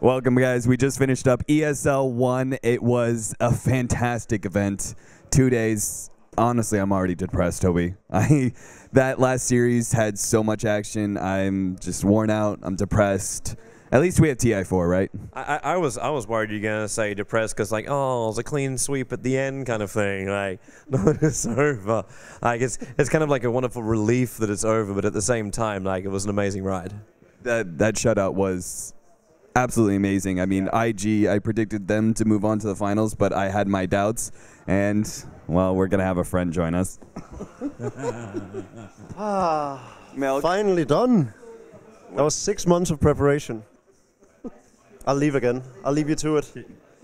Welcome, guys. We just finished up ESL 1. It was a fantastic event. 2 days. Honestly, I'm already depressed, Toby. That last series had so much action. I'm just worn out. I'm depressed. At least we have TI4, right? I was worried you're gonna say depressed because like, oh, it was a clean sweep at the end kind of thing. Like, no, it's over. Like it's kind of like a wonderful relief that it's over, but at the same time, like it was an amazing ride. That shutout was absolutely amazing. I mean, IG, I predicted them to move on to the finals, but I had my doubts, and well, we're gonna have a friend join us. Maelk. Finally done. That was 6 months of preparation. I'll leave again. I'll leave you to it.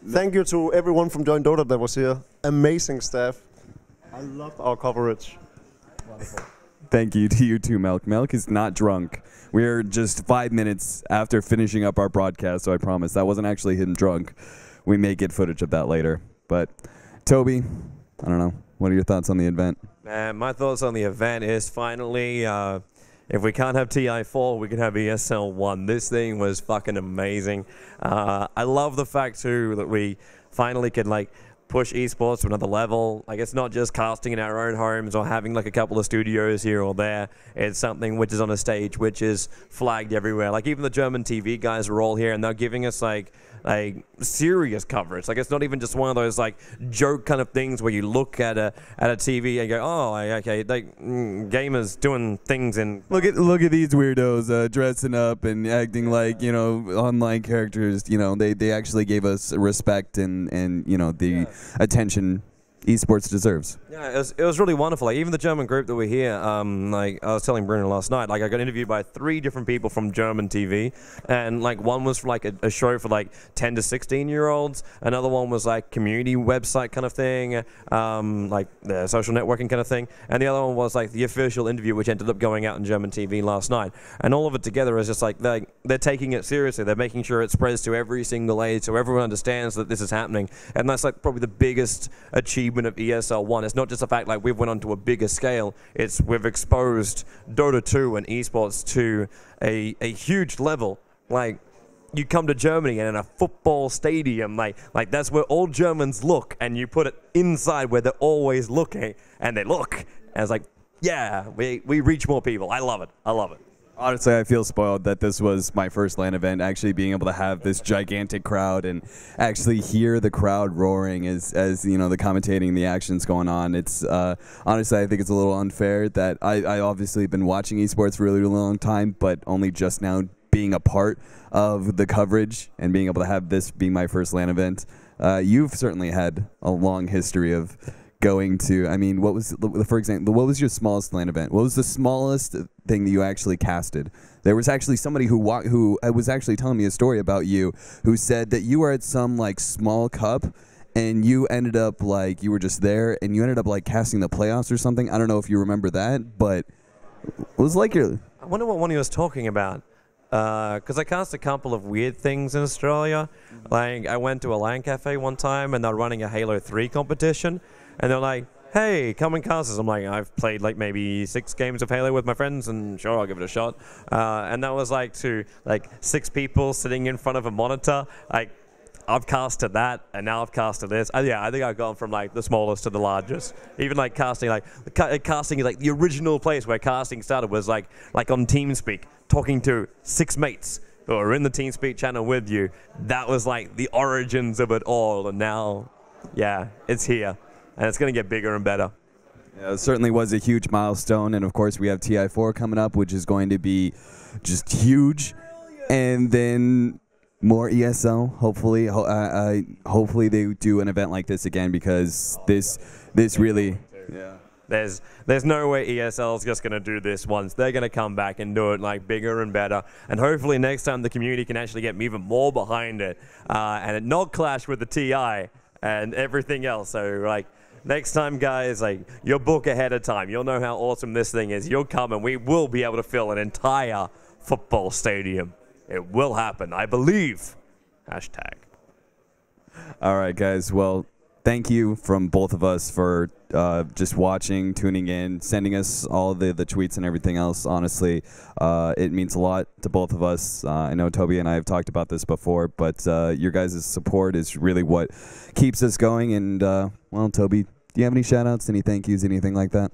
Thank you to everyone from Join Dota that was here. Amazing staff. I loved our coverage. Wonderful. Thank you to you too, Maelk. Maelk is not drunk. We're just 5 minutes after finishing up our broadcast, so I promise that wasn't actually him drunk. We may get footage of that later. But Toby, I don't know. What are your thoughts on the event? My thoughts on the event is finally, if we can't have TI4, we can have ESL 1. This thing was fucking amazing. I love the fact, too, that we finally could, like, push esports to another level. Like, it's not just casting in our own homes or having, like, a couple of studios here or there. It's something which is on a stage, which is flagged everywhere. Like, even the German TV guys are all here, and they're giving us, like serious coverage. Like, it's not even just one of those like joke kind of things where you look at a TV and go, oh, okay, like gamers doing things in. Look at these weirdos dressing up and acting like, you know, online characters. You know, they actually gave us respect and you know the attention esports deserves. Yeah, it was really wonderful. Like, even the German group that we're here, like I was telling Bruno last night, like I got interviewed by 3 different people from German TV, and like one was for, like a show for like 10 to 16-year-olds. Another one was like community website kind of thing, like the social networking kind of thing, and the other one was like the official interview, which ended up going out in German TV last night. And all of it together is just like they're taking it seriously. They're making sure it spreads to every single age, so everyone understands that this is happening. And that's like probably the biggest achievement of ESL 1. It's not just the fact like we've went on to a bigger scale, it's we've exposed Dota 2 and esports to a huge level. Like, you come to Germany and in a football stadium, like that's where all Germans look, and you put it inside where they're always looking, and they look, and it's like, yeah, we reach more people. I love it. I love it. Honestly, I feel spoiled that this was my first LAN event, actually being able to have this gigantic crowd and actually hear the crowd roaring as you know, the commentating, the actions going on. It's honestly, I think it's a little unfair that I obviously been watching esports for a really long time, but only just now being a part of the coverage and being able to have this be my first LAN event. You've certainly had a long history of going to, I mean, for example, what was your smallest LAN event? What was the smallest thing that you actually casted? There was actually somebody who was actually telling me a story about you, who said that you were at some like small cup and you ended up like, you were just there and you ended up like casting the playoffs or something. I don't know if you remember that, but it was like your... I wonder what one he was talking about. Because I cast a couple of weird things in Australia. Like, I went to a LAN cafe one time and they're running a Halo 3 competition. And they're like, hey, come and cast us. I'm like, I've played like maybe 6 games of Halo with my friends, and sure, I'll give it a shot. And that was like to like 6 people sitting in front of a monitor. Like, I've casted that, and now I've casted this. Yeah, I think I've gone from like the smallest to the largest. Even like casting, casting is like the original place where casting started was like on TeamSpeak, talking to 6 mates who are in the TeamSpeak channel with you. That was like the origins of it all, and now, yeah, it's here. And it's going to get bigger and better. Yeah, it certainly was a huge milestone. And, of course, we have TI4 coming up, which is going to be just huge. And then more ESL, hopefully. Hopefully they do an event like this again, because this really... Yeah. There's no way ESL is just going to do this once. They're going to come back and do it like bigger and better. And hopefully next time the community can actually get even more behind it. And it not clash with the TI and everything else. So, like... Next time, guys, like, you'll book ahead of time. You'll know how awesome this thing is. You'll come and we will be able to fill an entire football stadium. It will happen, I believe. #. All right, guys. Well, thank you from both of us for just watching, tuning in, sending us all the tweets and everything else. Honestly, it means a lot to both of us. I know Toby and I have talked about this before, but your guys' support is really what keeps us going. And, well, Toby, do you have any shout-outs, any thank yous, anything like that?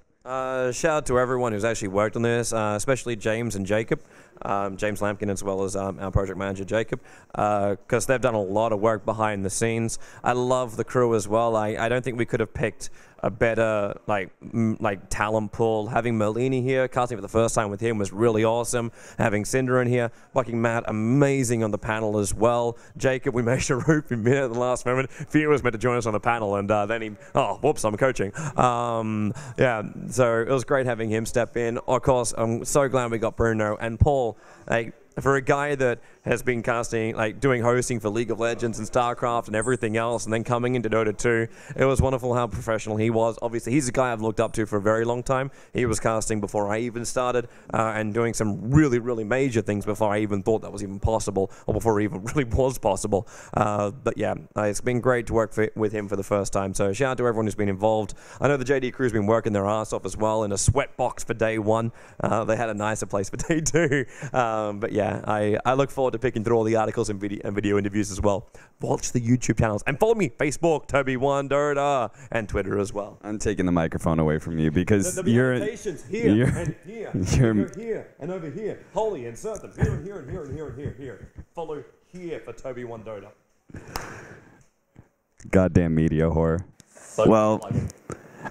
Shout out to everyone who's actually worked on this, especially James and Jacob. James Lampkin as well as our project manager Jacob, because they've done a lot of work behind the scenes. I love the crew as well. I don't think we could have picked a better like talent pool. Having Merlini here, casting for the first time with him was really awesome. Having Cinder in here, fucking Matt, amazing on the panel as well. Jacob, we managed to rope him in at the last moment. Theo was meant to join us on the panel, and then he, oh, whoops, I'm coaching. Yeah, so it was great having him step in. Of course, I'm so glad we got Bruno and Paul. Like, for a guy that has been casting, like doing hosting for League of Legends and StarCraft and everything else, and then coming into Dota 2, it was wonderful how professional he was. Obviously, he's a guy I've looked up to for a very long time. He was casting before I even started, and doing some really, really major things before I even thought that was even possible, or before it even really was possible. But yeah, it's been great to work with him for the first time. So shout out to everyone who's been involved. I know the JD crew's been working their ass off as well in a sweat box for day one. They had a nicer place for day two. But yeah, I look forward to picking through all the articles and video interviews as well. Watch the YouTube channels and follow me, Facebook, Toby1 Dota, and Twitter as well. I'm taking the microphone away from you because you're here and here, you're here and over here. Holy, insert them here and here and here and here and here. Here, follow here for Toby1 Dota. Goddamn media whore. Well,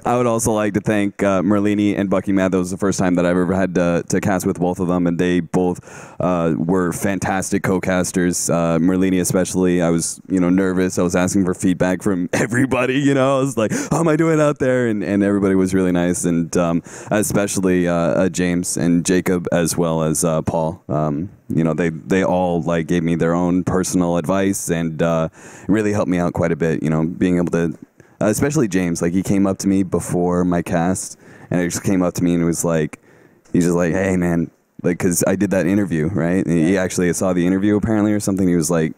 I would also like to thank Merlini and Bucky Matt. That was the first time that I've ever had to cast with both of them, and they both were fantastic co-casters. Merlini especially, I was nervous. I was asking for feedback from everybody. I was like, how am I doing out there? And everybody was really nice, and especially James and Jacob as well as Paul. They all gave me their own personal advice and really helped me out quite a bit. Being able to. Especially James, he came up to me before my cast, and he just came up to me and was he's just like, hey man, because I did that interview, right? And he actually saw the interview apparently or something. He was like,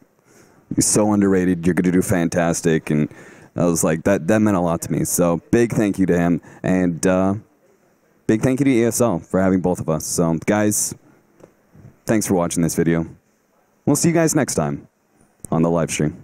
you're so underrated, you're gonna do fantastic, and I was like, that meant a lot to me. So big thank you to him, and big thank you to ESL for having both of us. So guys, thanks for watching this video. We'll see you guys next time on the live stream.